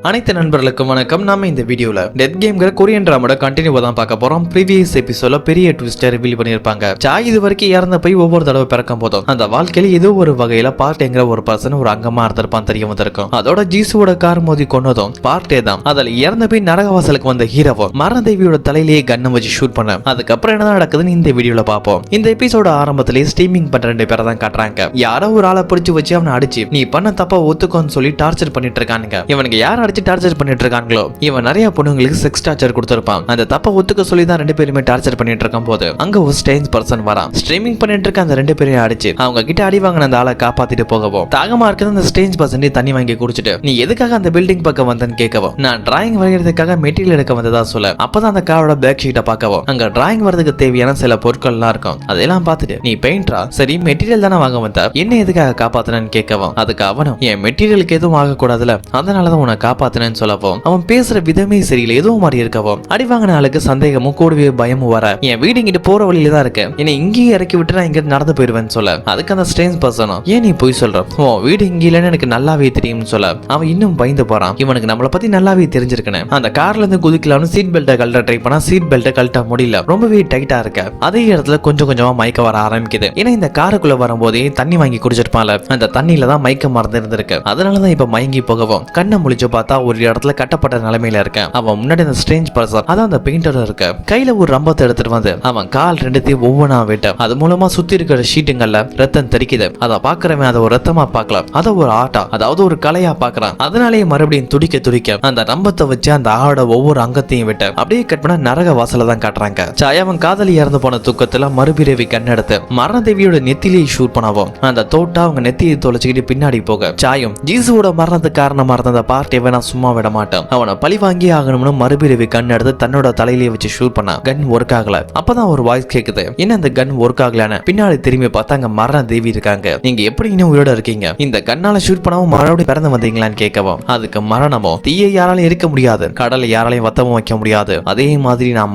அனைத்து நண்பர்களுக்கும் வணக்கம். நாம இந்த வீடியோல டெத் கேம்ங்கிற கொரியன் டிராமாவோட கண்டினியூவா தான் பார்க்க போறோம். ப்ரீவியஸ் எபிசோட்ல பெரிய ட்விஸ்டை ரிவீல் பண்ணிருப்பாங்க. சாய் இது வரைக்கும் இறந்த போய் ஒவ்வொரு தடவை பிறக்கும் போதும் அந்த வாழ்க்கையில ஏதோ ஒரு வகையில பார்ட்டேங்கிற ஒரு பர்சன் ஒரு அங்கமா இருந்திருப்பான் தெரிய வந்திருக்கும். அதோட ஜீசுவோட கார் மோதி கொண்டதும் பார்ட்டே தான். அதுல இறந்த போய் நரகவாசலுக்கு வந்த ஹீரோவும் மரணதேவியோட தலையிலேயே கண்ணை வச்சு ஷூட் பண்ண. அதுக்கப்புறம் என்ன நடக்குதுன்னு இந்த வீடியோல பார்ப்போம். இந்த எபிசோட ஆரம்பத்திலேயே ஸ்ட்ரீமிங் பண்ற 2 பேரை தான் காட்டுறாங்க. யாரோ ஒரு ஆளை பிடிச்சு வச்சு அவனை அடிச்சு நீ பண்ண தப்பா ஒத்துக்கோன்னு சொல்லி டார்ச்சர் பண்ணிட்டு இருக்கானுங்க. இவனுக்கு யார் அடிச்சு டார்ச்சர் பண்ணிட்டு இருக்காங்களோ இவன் நிறைய பொண்ணுங்களுக்கு செக்ஸ் டார்ச்சர் கொடுத்திருப்பான். அந்த தப்ப ஒத்துக்க சொல்லி தான் 2 பேருமே டார்ச்சர் பண்ணிட்டு இருக்கும் போது அங்க ஒரு ஸ்ட்ரேஞ்ச் பர்சன் வரான். ஸ்ட்ரீமிங் பண்ணிட்டு இருக்க அந்த 2 பேரையும் அடிச்சு அவங்க கிட்ட அடி வாங்கின அந்த ஆளை காப்பாத்திட்டு போகவும் தாகமா இருக்குது அந்த ஸ்ட்ரேஞ்ச் பர்சன் தண்ணி வாங்கி குடிச்சிட்டு நீ எதுக்காக அந்த பில்டிங் பக்கம் வந்தன்னு கேட்கவும் நான் டிராயிங் வரைகிறதுக்காக மெட்டீரியல் எடுக்க வந்ததா சொல்ல அப்பதான் அந்த காரோட பேக் ஷீட்டை பார்க்கவும் அங்க டிராயிங் வரதுக்கு தேவையான சில பொருட்கள் எல்லாம் இருக்கும். அதெல்லாம் பார்த்துட்டு நீ பெயிண்டரா சரி மெட்டீரியல் தானே வாங்க வந்த என்ன எதுக்காக காப்பாத்தினு கேட்கவும் அதுக்கு அவனும் என் மெட்டீரியலுக்கு எதுவும் ஆகக்கூடாதுல அதனாலதான் உன்னை காப்பாத்தினு சொல்லவும் அவன் பேசுற விதமே சரியில்லை ஏதோ மாதிரி இருக்கவும் அடி வாங்கின ஆளுக்கு சந்தேகமும் கூடவே பயமும் வர என் வீடு இங்கிட்டு போற வழியில தான் இருக்கு என்னை இங்கேயே இறக்கி விட்டு நான் இங்க நடந்து போயிருவேன்னு சொல்ல அதுக்கு அந்த ஸ்ட்ரேஞ்ச் பர்சனும் ஏன் நீ போய் சொல்ற ஓ வீடு இங்க இல்லன்னு எனக்கு நல்லாவே தெரியும்னு சொல்ல அவன் இன்னும் பயந்து போறான். இவனுக்கு நம்மளை பத்தி நல்லாவே தெரிஞ்சிருக்கேன். அந்த கார்ல இருந்து குதிக்கலாம்னு சீட் பெல்ட்டை கழட்ட ட்ரை பண்ணா சீட் பெல்ட்டை கழட்ட முடியல ரொம்பவே டைட்டா இருக்க. அதே இடத்துல கொஞ்சம் கொஞ்சமா மயக்க வர ஆரம்பிக்குது. ஏன்னா இந்த காருக்குள்ள வரும்போதே தண்ணி வாங்கி குடிச்சிருப்பான்ல அந்த தண்ணியில தான் மயக்க மறந்து இருந்திருக்கு. அதனாலதான் இப்ப மயங்கி போகவும் கண்ணை முழிச்சு பார்த்தா ஒரு இடத்துல கட்டப்பட்ட நிலைமையில இருக்க. அவன் முன்னாடி அந்த ஸ்ட்ரேஞ்ச் பர்சன் அதான் அந்த பெயிண்டர் இருக்க கையில ஒரு ரம்பத்தை எடுத்துட்டு வந்து அவன் கால் 2த்தையும் ஒவ்வொன்னா விட்டு அது மூலமா சுத்தி இருக்கிற ஷீட்டுங்கள்ல ரத்தம் தெரிக்குது. அதை பாக்குறவன் அதை ஒரு ரத்தமா பார்க்கலாம் அதை ஒரு ஆட்டா அதாவது ஒரு கலையா பாக்குறான். அதனாலேயே மறுபடியும் துடிக்க துடிக்க அந்த ரம்பத்தை வச்சு அந்த ஆட ஒவ்வொரு அங்கத்தையும் விட்டு அப்படியே கட் பண்ண நரக வாசல தான் காட்டுறாங்க. சாய் அவன் காதலி இறந்து போன துக்கத்துல மறுபிறவி கண்ணெடுத்து மரணதேவியோட நெத்திலேயே ஷூட் பண்ணவும் அந்த தோட்டா அவங்க நெத்தியை தொலைச்சுக்கிட்டு பின்னாடி போக சாயும் ஜீசுவோட மரணத்துக்கு காரணமா இருந்த அந்த பார்ட்டியை நான் சும்மா விட மாட்டேன் அவனை பழி வாங்கி ஆகணும்னு மறுபிறவி கண் எடுத்து தன்னோட தலையிலேயே வச்சு ஷூட் பண்ணா. கன் ஒர்க் ஆகல. அப்பதான் ஒரு வாய்ஸ் கேக்குது என்ன அந்த கன் ஒர்க் ஆகலன்னு. பின்னாடி திரும்பி பார்த்தா அங்க மரண தேவி இருக்காங்க. நீங்க எப்படி இன்னும் உயிரோட இருக்கீங்க இந்த கண்ணால ஷூட் பண்ணவும் மறுபடியும் பிறந்து வந்தீங்களான்னு கேட்கவும் அதுக்கு மரணமோ தீயை யாராலையும் இருக்க முடியாது கடலை யாராலையும் வத்தமும் வைக்க முடியாது அதே மாதிரி நான்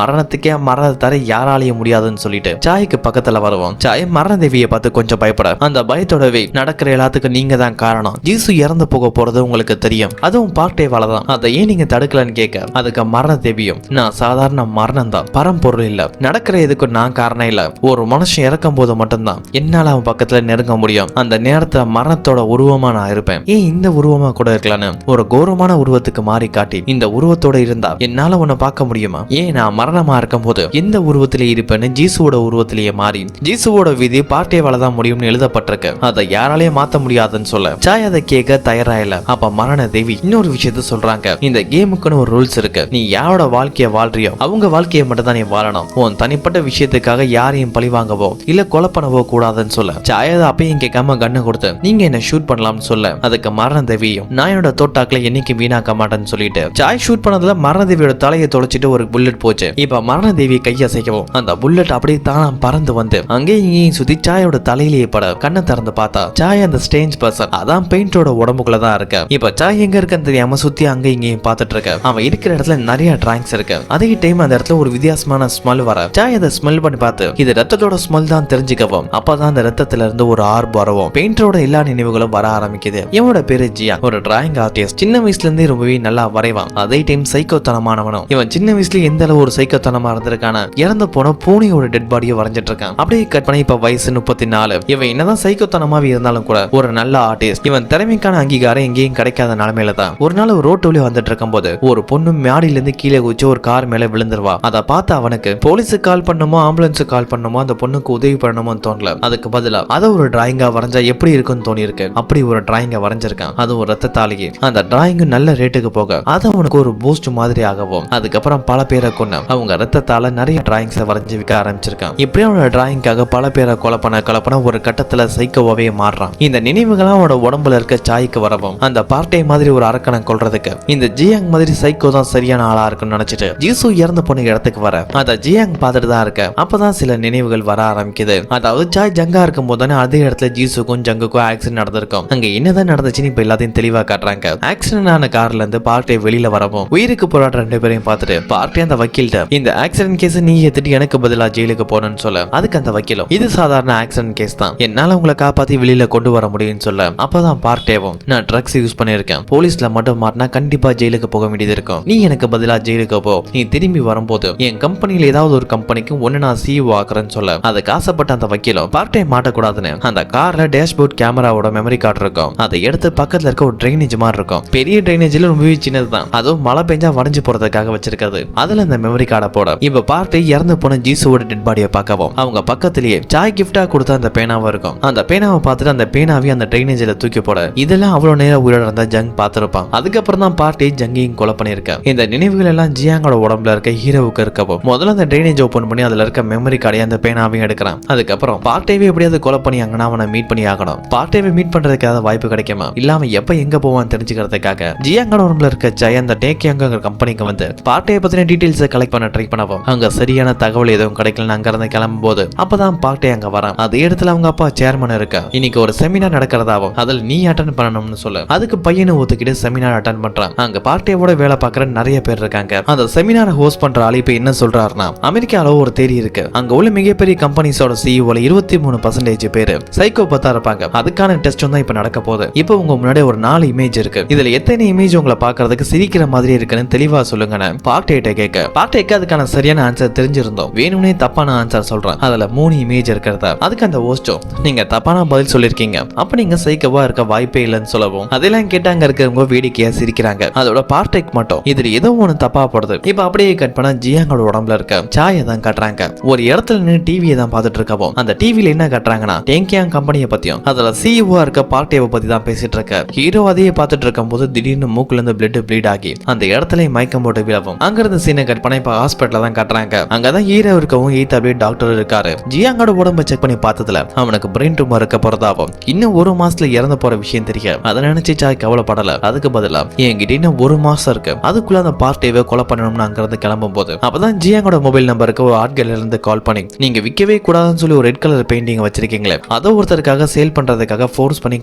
மரணத்துக்கே மரணத்தை தர யாராலையும் முடியாதுன்னு சொல்லிட்டு சாய்க்கு பக்கத்துல வருவோம். சாய் மரண தேவியை பார்த்து கொஞ்சம் பயப்பட அந்த பயத்தோடவே நடக்கிற எல்லாத்துக்கும் நீங்க தான் காரணம் ஜீசு இறந்து போக போறது உங்களுக்கு தெரியும் அதுவும் பார்ட்டேவால தான் அதை ஏன் நீங்க தடுக்கலன்னு கேட்க அதுக்கு மரண தேவியும் நான் சாதாரண மரணம் தான் பரம்பொருள் இல்ல நடக்கிற எதுக்கு நான் காரணம் இல்ல ஒரு மனுஷன் இறக்கும் போது மட்டும்தான் என்னால அவன் பக்கத்துல நெருங்க முடியும் அந்த நேரத்துல மரணத்தோட உருவமா நான் இருப்பேன் ஏன் இந்த உருவமா கூட இருக்கலான்னு ஒரு கௌரவமான உருவத்துக்கு மாறி காட்டி இந்த உருவத்தோட இருந்தா என்னால உன்னை பார்க்க முடியுமா ஏன் நான் மரணமா இருக்கும் போது எந்த உருவத்திலே இருப்பேன்னு ஜீசுவோட உருவத்திலேயே மாறி ஜீசுவோட விதி பார்ட்டேவால தான் முடியும்னு எழுதப்பட்டிருக்கு அதை யாராலையும் மாத்த முடியாதுன்னு சொல்ல சாய் அதை கேட்க தயாராயில. அப்ப மரண தேவி இன்னொரு விஷயத்த சொல்றாங்க இந்த கேமுக்குன்னு ஒரு ரூல்ஸ் இருக்கு நீ யாரோட வாழ்க்கைய வாழ்றியோ அவங்க வாழ்க்கையை மட்டும் தான் நீ வாழணும் உன் தனிப்பட்ட விஷயத்துக்காக யாரையும் பழி வாங்கவோ இல்ல கொலை பண்ணவோ கூடாதுன்னு சொல்ல சாயத அப்பையும் கேட்காம கண்ணு கொடுத்து நீங்க என்ன ஷூட் பண்ணலாம்னு சொல்ல அதுக்கு மரண தேவியும் நான் என்னோட தோட்டாக்களை என்னைக்கு வீணாக்க மாட்டேன்னு சொல்லிட்டு சாய் ஷூட் பண்ணதுல மரண தேவியோட தலையை தொலைச்சிட்டு ஒரு புல்லட் போச்சு. இப்ப மரண தேவி கையை அசைக்கவும் அந்த புல்லட் அப்படியே தான் பறந்து வந்து அங்கேயும் இங்கேயும் சுத்தி சாயோட தலையிலேயே பட கண்ணை திறந்து பார்த்தா சாய் அந்த ஸ்ட்ரேஞ்ச் பர்சன் அதான் பெயிண்டோட உடம்புக்குள்ளதான் இருக்க. இப்ப சாய் எங்க இருக்குன்னு தெரியாம சுத்தி அங்க இங்கேயும் பார்த்துட்டு இருக்க. அவன் இருக்கிற இடத்துல நிறைய டிராயிங்ஸ் இருக்கு. அதே டைம் அந்த இடத்துல ஒரு வித்தியாசமான ஸ்மெல் வர சாய் அதை ஸ்மெல் பண்ணி பார்த்து இது ரத்தத்தோட ஸ்மெல் தான் தெரிஞ்சுக்கவும் அப்பதான் அந்த ரத்தத்துல இருந்து ஒரு ஆர்ப் வரவும் பெயிண்டரோட எல்லா நினைவுகளும் வர ஆரம்பிக்குது. இவனோட பேரு ஜியா ஒரு டிராயிங் ஆர்டிஸ்ட் சின்ன வயசுல இருந்தே ரொம்பவே நல்லா வரைவான். அதே டைம் சைக்கோத்தனமானவனும். இவன் சின்ன வயசுல எந்த அளவு ஒரு சைக்கோத்தனமா இருந்திருக்கான இறந்து போன பூனையோட டெட் பாடியை வரைஞ்சிட்டு இருக்கான். அப்படியே கட் பண்ணி இப்ப வயசு 34. இவன் என்னதான் சைக்கோத்தனமாவே இருந்தாலும் கூட ஒரு நல்ல ஆர்டிஸ்ட். இவன் திறமைக்கான அங்கீகாரம் எங்கேயும் கிடைக்காத நிலைமையில தான் ஒரு நாள் ரோட்டு வழி வந்துட்டு இருக்கும் போது ஒரு பொண்ணு மாடியில இருந்து கீழே குதிச்சு ஒரு கார் மேல விழுந்துருவா. அதை பார்த்து அவனுக்கு போலீஸுக்கு கால் பண்ணுமோ ஆம்புலன்ஸுக்கு கால் பண்ணுமோ அந்த பொண்ணுக்கு உதவி பண்ணணுமோ தோணல. அதுக்கு பதிலா அதை ஒரு டிராயிங்கா வரைஞ்சா எப்படி இருக்குன்னு தோணி இருக்கு. அப்படி ஒரு டிராயிங்கா வரைஞ்சிருக்கான். அது ஒரு ரத்தத்தாலேயே அந்த டிராயிங் நல்ல ரேட்டுக்கு போக அது அவனுக்கு ஒரு பூஸ்ட் மாதிரி ஆகவும் அதுக்கப்புறம் பல பேரை கொண்டு அவங்க ரத்தத்தால நிறைய டிராயிங்ஸ் வரைஞ்சு விற்க ஆரம்பிச்சிருக்கான். இப்படி அவனோட டிராயிங்காக பல பேரை கொலை பண்ண ஒரு கட்டத்துல சைக்கோவாவே மாறுறான். இந்த நினைவுகளாம் அவனோட உடம்புல இருக்க சாய்க்கு வரவும் அந்த பார்ட்டை மாதிரி ஒரு அரக்கனை கொல்றதுக்கு இந்த ஜியாங் மாதிரி சைக்கோ தான் சரியான ஆளா இருக்குன்னு நினைச்சிட்டு ஜீசு இறந்து போன இடத்துக்கு வர அத ஜியாங் பார்த்துட்டு தான் இருக்க. அப்பதான் சில நினைவுகள் வர ஆரம்பிக்குது. அதாவது சாய் ஜங்கா இருக்கும் போது அதே இடத்துல ஜீசுக்கும் ஜங்குக்கும் ஆக்சிடென்ட் நடந்திருக்கும். அங்க என்னதான் நடந்துச்சுன்னு இப்ப எல்லாத்தையும் தெளிவா காட்டுறாங்க. ஆக்சிடென்ட் ஆன கார்ல இருந்து பார்ட்டை வெளியில வரவும் உயிருக்கு போராடுற 2 பேரையும் பார்த்துட்டு பார்ட்டி அந்த வக்கீல்கிட்ட இந்த ஆக்சிடென்ட் கேஸ் நீ ஏத்துட்டு எனக்கு பதிலா ஜெயிலுக்கு போகணும்னு சொல்ல அதுக்கு அந்த வக்கீலும் இது சாதாரண ஆக்சிடென்ட் கேஸ் தான் என்னால உங்களை காப்பாத்தி வெளியில கொண்டு வர முடியும்னு சொல்ல அப்பதான் பார்ட்டேவும் நான் ட்ரக்ஸ் யூஸ் பண்ணிருக்கேன் போலீஸ்ல மட்டும் மாட்டினா கண்டிப்பா ஜெயிலுக்கு போக வேண்டியது இருக்கும். நீ எனக்கு பதிலா ஜெயிலுக்கு போ. நீ திரும்பி வரும்போது என் கம்பெனில ஏதாவது ஒரு கம்பெனிக்கு ஒன்னு நான் CEO ஆக்குறேன்னு சொல்ல அதுக்கு ஆசைப்பட்ட அந்த வக்கீலும் பார்ட் டைம் மாட்டக்கூடாதுன்னு அந்த கார்ல டேஷ்போர்ட் கேமராவோட மெமரி கார்டு இருக்கும். அதை எடுத்து பக்கத்துல இருக்க ஒரு ட்ரைனேஜ் மாதிரி இருக்கும். பெரிய ட்ரைனேஜ்ல ரொம்பவே சின்னதுதான். அதுவும் மழை பெஞ்சா வடைஞ்சு போறதுக்காக வச்சிருக்காது. அதுல அந்த மெமரி கார்டை போட இப்ப பார்ட்டி இறந்து போன ஜீசுவோட டெட் பாடியை பார்க்கவும் அவங்க பக்கத்திலேயே சாய் கிஃப்டா கொடுத்த அந்த பேனாவும் இருக்கும். அந்த பேனாவை பார்த்துட்டு அந்த பேனாவை அந்த ட்ரைனேஜ்ல தூக்கி போட இதெல்லாம் அவ்வளவு நேரம் உயிரோட இருந்த ஜங் பார்த்திருப்பான். அதுக்கப்புறம் தான் பார்ட்டி ஜங்கையும் கொலை பண்ணிருக்க. இந்த நினைவுகள் எல்லாம் ஜியாங்கோட உடம்புல இருக்க ஹீரோவுக்கு இருக்கவும் முதல்ல அந்த ட்ரைனேஜ் ஓபன் பண்ணி அதுல இருக்க மெமரி கார்டையும் அந்த பேனாவையும் எடுக்கிறான். அதுக்கப்புறம் பார்ட்டியை எப்படியாவது கொலை பண்ணி அங்கன்னா அவனை மீட் பண்ணி ஆகணும். பார்ட்டியை மீட் பண்றதுக்காக வாய்ப்பு கிடைக்குமா இல்லாம எப்ப எங்க போவான்னு தெரிஞ்சுக்கிறதுக்காக ஜியாங்கோட உடம்புல இருக்க ஜெய் அந்த டேக்கியாங்க கம்பெனிக்கு வந்து பார்ட்டியை பத்தின டீடைல்ஸ் கலெக்ட் பண்ண ட்ரை பண்ணவும் அங்க சரியான தகவல் எதுவும் கிடைக்கலன்னு அங்க இருந்து கிளம்பும் போது அப்பதான் பார்ட்டி அங்க வரான். அதே இடத்துல அவங்க அப்பா சேர்மன் இருக்க. இன்னைக்கு ஒரு செமினார் நடக்கிறதாவும் அதுல நீ அட்டன் பண்ணணும்னு சொல்ல அதுக்கு பையனை ஒத்துக்கிட்டு செமினார் அட்டன் பண்றான். அங்க பார்ட்டியோட வேலை பார்க்கற நிறைய பேர் இருக்காங்க. அந்த செமினாரை ஹோஸ்ட் பண்ற ஆளு இப்ப என்ன சொல்றாருன்னா அமெரிக்கால ஒரு தேரி இருக்கு. அங்க உள்ள மிகப்பெரிய கம்பெனிஸோட சிஇஓல 23% பேரு சைக்கோபத்தா இருப்பாங்க. அதுக்கான டெஸ்ட் தான் இப்ப நடக்க போகுது. இப்ப உங்க முன்னாடி ஒரு 4 இமேஜ் இருக்கு. இதுல எத்தனை இமேஜ் உங்களை பாக்குறதுக்கு சிரிக்கிற மாதிரி இருக்குன்னு தெளிவா சொல்லுங்கன்னு பார்ட்டிட்ட கேட்க பார்ட்டிக்கு அதுக்கான சரியான ஆன்சர் தெரிஞ்சிருந்தோம். வேணும்னே தப்பான ஆன்சர் சொல்றேன். அதுல 3 இமேஜ் இருக்கிறதா அதுக்கு அந்த ஹோஸ்டோ நீங்க தப்பான பதில் சொல்லிருக்கீங்க. அப்ப நீங்க சைக்கோவா இருக்க வாய்ப்பே இல்லைன்னு சொல்லவும் அதெல்லாம் கேட்டாங்க இருக்கிறவங்க வேடிக்கையா சிரிக்கிறாங்க. அதோட பார்ட்டிக்கு மட்டும் இதுல ஏதோ ஒண்ணு தப்பா போடுது. இப்ப அப்படியே கட் பண்ணா ஜியாங்கோட உடம்புல இருக்க சாயை தான் காட்டுறாங்க. ஒரு இடத்துல நின்று டிவியை தான் பார்த்துட்டு இருக்கவும் அந்த டிவில என்ன காட்டுறாங்கன்னா டேங்கியாங் கம்பெனியை பத்தியும் அதுல சிஇஓ இருக்க பார்ட்டியை பத்தி தான் பேசிட்டு இருக்க. ஹீரோ அதையே பார்த்துட்டு இருக்கும் போது திடீர்னு மூக்குல இருந்து பிளட் ப்ளீட் ஆகி அந்த இடத்துல மயக்கம் போட்டு விழவும் அங்கிருந்து சீனை கட் பண்ண இப்ப ஹாஸ்பிட்டல தான் காட்டுறாங்க. அங்கதான் ஹீரோ இருக்கவும் அப்படியே டாக்டர் இருக்காரு. ஜியாங்கோட உடம்பை செக் பண்ணி பார்த்ததுல அவனுக்கு பிரெயின் டியூமர் இருக்க போறதாவும் இன்னும் 1 மாசத்துல இறந்து போற விஷயம் தெரியும். அதை நினைச்சு சாய் கவலைப்படல. அதுக்கு பதிலா என்கிட்ட இன்னும் 1 மாசம் இருக்கு. அதுக்குள்ள அந்த பார்ட்டியை கொலை பண்ணணும்னு அங்கிருந்து கிளம்பும் போது அப்பதான் ஜியாங்கோட மொபைல் நம்பருக்கு ஒரு ஆட்கள் இருந்து கால் பண்ணி நீங்க விற்கவே கூடாதுன்னு சொல்லி ஒரு ரெட் கலர் பெயிண்டிங் வச்சிருக்கீங்களே அதை ஒருத்தருக்காக சேல் பண்றதுக்காக ஃபோர்ஸ் பண்ணி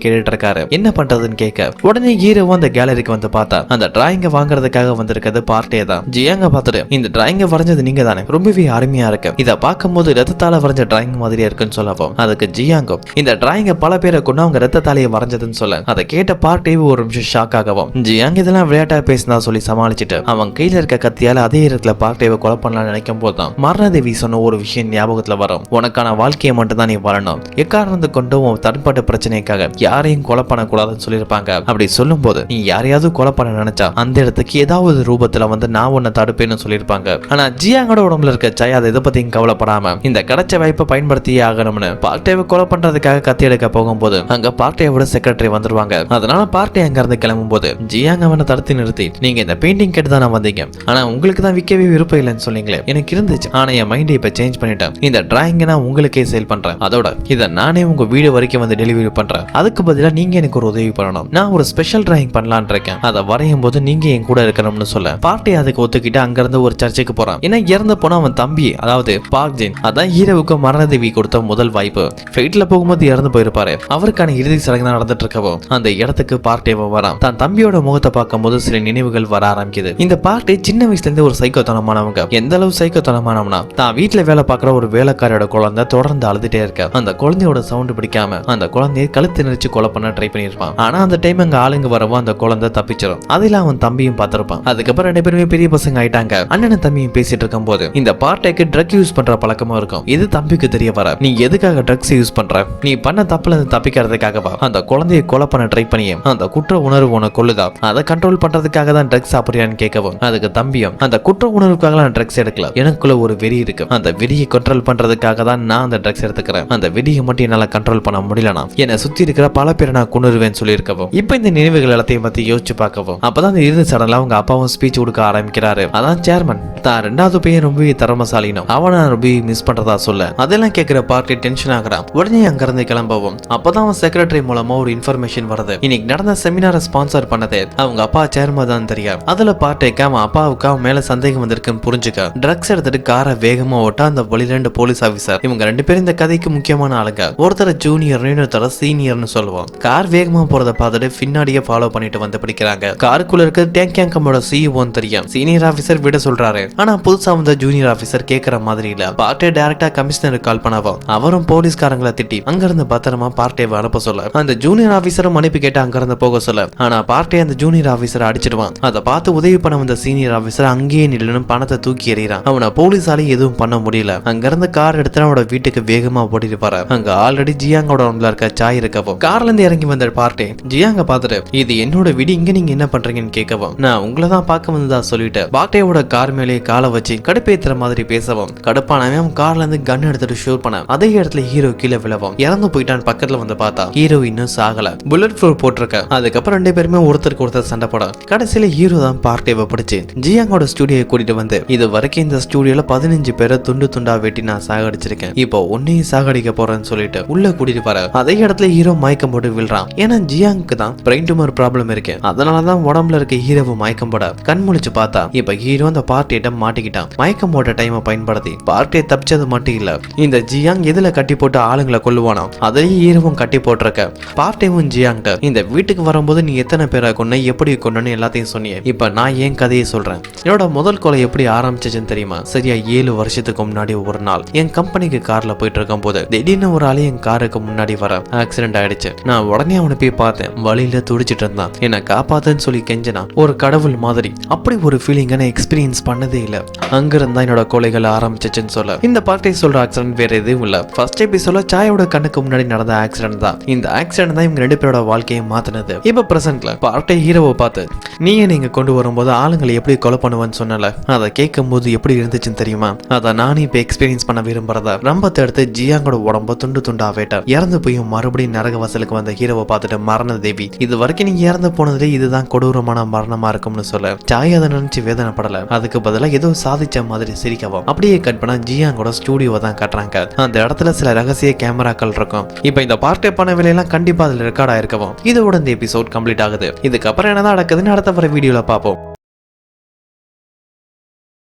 கேட்டுட்டு இருக்காரு. என்ன பண்றதுன்னு கேட்க உடனே ஹீரோவும் அந்த கேலரிக்கு வந்து பார்த்தா அந்த டிராயிங்க வாங்குறதுக்காக வந்திருக்கிறது பார்ட்டியே தான். ஜியாங்க பார்த்துட்டு இந்த டிராயிங்க வரைஞ்சது நீங்க தானே, ரொம்பவே அருமையா இருக்கு. இதை பார்க்கும்போது ரத்தத்தால வரைஞ்ச டிராயிங் மாதிரியா இருக்குன்னு சொல்லவும் அதுக்கு ஜியாங்கோ இந்த டிராயிங்க பல பேரை கொண்டு அவங்க ரத்தத்தாலேயே வரைஞ்சதுன்னு சொல்ல அதை கேட்ட பார்ட்டி ஒரு நிமிஷம் ஷாக் ஆகவும் ஜியாங் இதெல்லாம் விளையாட்டா பேசினா சொல்லி சமாளிச்சுட்டு அவன் கையில இருக்க கத்தியால அதே இடத்துல பார்ட்டியை கொலை பண்ணலாம்னு நினைக்கும் போதுதான் மரணதேவி சொன்ன ஒரு விஷயம் ஞாபகத்துல வரும். உனக்கான வாழ்க்கையை மட்டும் தான் நீ வாழணும். எக்காரணத்தை கொண்டு உன் தனிப்பட்ட பிரச்சனைக்காக யாரையும் கொலை பண்ணக்கூடாதுன்னு சொல்லியிருப்பாங்க. அப்படி சொல்லும் போது நீ யாரையாவது கொலை பண்ண நினைச்சா அந்த இடத்துக்கு ஏதாவது ரூபத்துல வந்து நான் உன்னை தடுப்பேன்னு சொல்லியிருப்பாங்க. ஆனா ஜியாங்கோட உடம்புல இருக்க சாய் அதை இதை பத்தியும் கவலைப்படாம இந்த கிடைச்ச வாய்ப்பை பயன்படுத்தியே ஆகணும்னு பார்ட்டியை கொலை பண்றதுக்காக கத்தி எடுக்க போகும்போது அங்க பார்ட்டியோட செக்ரட்டரி வந்துருவாங்க. அதனால பார்ட்டி அங்க இருந்து கிளம்பும் போது ஜியாங் அவனை தடுத்து நிறுத்தி நீங்க இந்த பெயிண்டிங் கேட்டு தான் வந்தீங்க. ஆனா உங்களுக்கு தான் விற்கவே விருப்பம் இல்லைன்னு சொன்னீங்களே, எனக்கு இருந்துச்சு. ஆனா என் மைண்டை இப்ப சேஞ்ச் பண்ணிட்டேன். இந்த டிராயிங்கை நான் உங்களுக்கே சேல் பண்றேன். அதோட இதை நானே உங்க வீடு வரைக்கும் வந்து டெலிவரி பண்றேன். அதுக்கு பதிலா நீங்க எனக்கு ஒரு உதவி பண்ணணும். நான் ஒரு ஸ்பெஷல் டிராயிங் பண்ணலான் இருக்கேன். அதை வரையும் போது நீங்க என் கூட இருக்கணும்னு சொல்ல பார்ட்டி அதுக்கு ஒத்துக்கிட்டு அங்க இருந்து ஒரு சர்ச்சுக்கு போறான். ஏன்னா இறந்து போனா அவன் தம்பி அதாவது பார்க் ஜெயின் அதான் ஹீரோவுக்கு மரணதேவி கொடுத்த முதல் வாய்ப்பு. ஃபிளைட்ல போகும்போது இறந்து போயிருப்பாரு. அவருக்கான இறுதி சடங்கு தான் நடந்துட்டு இருக்கவும் அந்த இடத்துக்கு பார்ட்டியை வரான். தான் தம்பியோட முகத்தை பார்க்கும்போது சில நினைவுகள் வர ஆரம்பிக்குது. இந்த பார்ட்டி சின்ன வயசுல இருந்து ஒரு சைக்கோத்தனமானவங்க. எந்த அளவு சைக்கோத்தனமானவனா தான் வீட்டுல வேலை பார்க்குற ஒரு வேலைக்காரோட குழந்தை தொடர்ந்து அழுதுட்டே இருக்க. அந்த குழந்தையோட சவுண்ட் பிடிக்காம அந்த குழந்தையை கழுத்து நெரிச்சு கொலை பண்ண ட்ரை பண்ணிருப்பான். ஆனா அந்த டைம் அங்க ஆளுங்க வரவும் அந்த குழந்தை தப்பிச்சிடும். அதில் அவன் தம்பியும் பார்த்திருப்பான். அதுக்கப்புறம் 2 பேருமே பெரிய பசங்க ஆயிட்டாங்க. அண்ணனும் தம்பியும் பேசிட்டு இருக்கும் போது இந்த பார்ட்டிக்கு ட்ரக் யூஸ் பண்ற பழக்கமா இருக்கும். இது தம்பிக்கு தெரிய வர நீ எதுக்காக ட்ரக்ஸ் யூஸ் பண்ற, நீ பண்ண தப்புல இருந்து தப்பிக்கிறதுக்காகவா அந்த குழந்தையை கொலை பண்ண ட்ரை பண்ணியே அந்த குற்ற உணர்வு உனக்கு கொள்ளுதா, அதை கண்ட்ரோல் பண்றதுக்காக தான் ட்ரக்ஸ் சாப்பிடுறியான்னு கேட்கவும் அதுக்கு தம்பியும் அந்த குற்ற உணர்வுக்காக நான் ட்ரக்ஸ் எடுக்கல, எனக்குள்ள ஒரு வெறி இருக்கு. அந்த வெறியை கண்ட்ரோல் பண்றதுக்காக தான் நான் அந்த ட்ரக்ஸ் எடுத்துக்கிறேன். அந்த வெறியை மட்டும் என்னால கண்ட்ரோல் பண்ண முடியலனா என்னை சுத்தி இருக்கிற பல பேரை நான் கொண்டுருவேன்னு சொல்லியிருக்கவும் இப்ப இந்த நினைவுகள் எல்லாத்தையும் பத்தி யோசிச்சு பார்க்கவும் அப்பதான் இந்த இறுதி சடங்குல அவங்க அப்பாவும் ஸ்பீச் கொடுக்க ஆரம்பிக்கிறாரு. அதான் சேர்மன் தான் 2வது பையன் ரொம்பவே திறமசாலினும் அவனை ரொம்ப மிஸ் பண்றதா சொல்ல அதெல்லாம் கேட்கிற பார்ட்டி டென்ஷன் ஆகுறான். உடனே அங்க இருந்து கிளம்பவும் அப்பதான் அவன் செக்ரட்டரி மூலமா ஒரு இன்ஃபர்மேஷன் வருது. இன்னைக்கு நடந்த செமினாரை ஸ்பான்சர் பண்ணதே அவங்க அப்பா சேர்மன் தான் தெரியும். அதுல பார்ட்டிக்கு அவன் அப்பாவுக்கு அவன் மேல சந்தேகம் வந்திருக்குன்னு புரிஞ்சுக்க ட்ரக்ஸ் எடுத்துட்டு காரை வேகமா ஓட்ட அந்த வழி 2 போலீஸ் ஆபீசர் இவங்க 2 பேரும் இந்த கதைக்கு முக்கியமான ஆளுங்க. ஒருத்தர ஜூனியர் இன்னொருத்தர சீனியர்னு சொல்லுவோம். கார் வேகமா போறதை பார்த்துட்டு பின்னாடியே ஃபாலோ பண்ணிட்டு வந்து பிடிக்கிறாங்க. காருக்குள்ள இருக்க டேங்கியாங்கமோட சிஇஓன்னு தெரியும். சீனியர் ஆபீசர் விட சொல்றாரு. ஆனா புதுசா வந்த ஜூனியர் ஆபீசர் கேட்கற மாதிரி இல்ல. பார்ட்டி டைரக்டா கமிஷனருக்கு கால் பண்ணவும் அவரும் போலீஸ்காரங்களை திட்டி அங்க இருந்து பத்திரமா பார்ட்டியை அனுப்ப சொல்ல அந்த ஜூனியர் ஆபீசரும் அனுப்பி கேட்டு அங்க இருந்து போக சொல்ல ஆனா ஆனா பார்ட்டி அந்த ஜூனியர் ஆபீசரை அடிச்சிடுவான். அதை பார்த்து உதவி பண்ண வந்த சீனியர் ஆபீசர் அங்கேயே நில்லுன்னு பணத்தை தூக்கி எறிகிறான். அவனை போலீஸாலே எதுவும் பண்ண முடியல. அங்க இருந்து கார் எடுத்து அவனோட வீட்டுக்கு வேகமா ஓடிட்டு வர அங்க ஆல்ரெடி ஜியாங்கோட உடம்புல இருக்க சாய் இருக்கவும் கார்ல இருந்து இறங்கி வந்த பார்ட்டி ஜியாங்க பார்த்துட்டு இது என்னோட வீடு, இங்க நீங்க என்ன பண்றீங்கன்னு கேட்கவும் நான் உங்களை தான் பார்க்க வந்ததா சொல்லிட்டு பார்ட்டியோட கார் மேலேயே காலை வச்சு கடுப்பேத்துற மாதிரி பேசவும் கடுப்பானவன் அவன் கார்ல இருந்து கன் எடுத்துட்டு ஷூட் பண்ண அதே இடத்துல ஹீரோ கீழே விழவும் இறந்து போயிட்டான். பக்கத்துல வந்து பார்த்தா ஹீரோ இன்னும் சாகல, புல்லட் ப்ரூஃப் போட்டிருக்க. அதுக்கப்புறம் ரெண்டு பேருமே ஒருத்தருக்கு ஒருத்தர் சண்டை போட கடைசியில ஹீரோ தான் பார்ட்டியை பிடிச்சு ஜியாங்கோட ஸ்டுடியோ கூட்டிட்டு வந்து இது வரைக்கும் இந்த ஸ்டுடியோல 15 பேரை துண்டு துண்டா வெட்டி நான் சாகடிச்சிருக்கேன், இப்போ உன்னையும் சாகடிக்க போறேன்னு சொல்லிட்டு உள்ள கூட்டிட்டு வர அதே இடத்துல ஹீரோ மயக்கம் போட்டு விழுறான். ஏன்னா ஜியாங்க்கு தான் பிரெயின் டியூமர் ப்ராப்ளம் இருக்கு. அதனாலதான் உடம்புல இருக்க ஹீரோவை மயக்கம் போட கண் முழிச்சு பார்த்தா இப்ப ஹீரோ அந்த பார்ட்டியிட்ட மாட்டிக்கிட்டான். மயக்கம் போட்ட டைமை பயன்படுத்தி பார்ட்டியை தப்பிச்சது மட்டும் இல்ல, இந்த ஜியாங் எதுல கட்டி போட்டு ஆளுங்களை கொல்லுவானோ அதையும் ஹீரோவும் கட்டி போட்டிருக்க. பார்ட்டியும் ஜியாங்கிட்ட இந்த வீட்டுக்கு வரும்போது நீ எத்தனை பேரை கொன்ன, எப்படி கொன்னு எல்லாத்தையும் சொன்னியே, இப்ப நான் ஏன் கதையை சொல்றேன். என்னோட முதல் கொலை எப்படி ஆரம்பிச்சுன்னு தெரியுமா? சரியா 7 வருஷத்துக்கு முன்னாடி ஒரு நாள் என் கம்பெனிக்கு கார்ல போயிட்டு இருக்கும் போது திடீர்னு ஒரு ஆளு என் காருக்கு முன்னாடி வர ஆக்சிடென்ட் ஆயிடுச்சு. நான் உடனே அவனை போய் பார்த்தேன், வழியில துடிச்சிட்டு இருந்தான். என்னை காப்பாத்துன்னு சொல்லி கெஞ்சனா ஒரு கடவுள் மாதிரி. அப்படி ஒரு ஃபீலிங் நான் எக்ஸ்பீரியன்ஸ் பண்ணதே இல்ல. அங்க இருந்தா என்னோட கொலைகள் ஆரம்பிச்சுன்னு சொல்ல இந்த பார்ட்டி சொல்ற ஆக்சிடென்ட் வேற எதுவும் இல்ல. ஃபர்ஸ்ட் எபிசோட்ல சாயோட கண்ணுக்கு முன்னாடி நடந்த ஆக்சிடென்ட் தான். இந்த ஆக்சிடென்ட் தான் இவங்க 2 பேரோட வாழ்க்கையை மாத்தினது. இப்ப பிரசன்ட்ல பார்ட்டி ஹீரோவை பார்த்து நீங்க கொண்டு வரும்போது ஆளுங்களை எப்படி கொலை பண்ணுவேன்னு சொன்னல, அதை கேட்கும் போது எப்படி இருந்துச்சுன்னு தெரியுமா? அதை நானும் இப்ப எக்ஸ்பீரியன்ஸ் பண்ண விரும்புறதா ரம்பத்தை எடுத்து ஜியாங்கோட உடம்ப துண்டு துண்டா வேட்ட இறந்து போய் மறுபடியும் நரக வாசலுக்கு வந்த ஹீரோவை பார்த்துட்டு மரண தேவி இது வரைக்கும் நீங்க இறந்து போனதுல இதுதான் கொடூரமான மரணமா இருக்கும்னு சொல்ல சாய் அதை நினைச்சு வேதனைப்படல. அதுக்கு பதிலாக ஏதோ சாதிச்ச மாதிரி சிரிக்கவும் அப்படியே கட் பண்ண ஜியாங்கோட ஸ்டுடியோவை தான் கட்டுறாங்க. அந்த இடத்துல சில ரகசிய கேமராக்கள் இருக்கும். இப்ப இந்த பார்ட்டி பண்ண வேலையெல்லாம் கண்டிப்பா அதுல ரெக்கார்ட் ஆயிருக்கவும் இதோட இந்த எபிசோட் கம்ப்ளீட் ஆகுது. இதுக்கப்புறம் என்னதான் நடக்குதுன்னு அடுத்த வர வீடியோல பார்ப்போம்.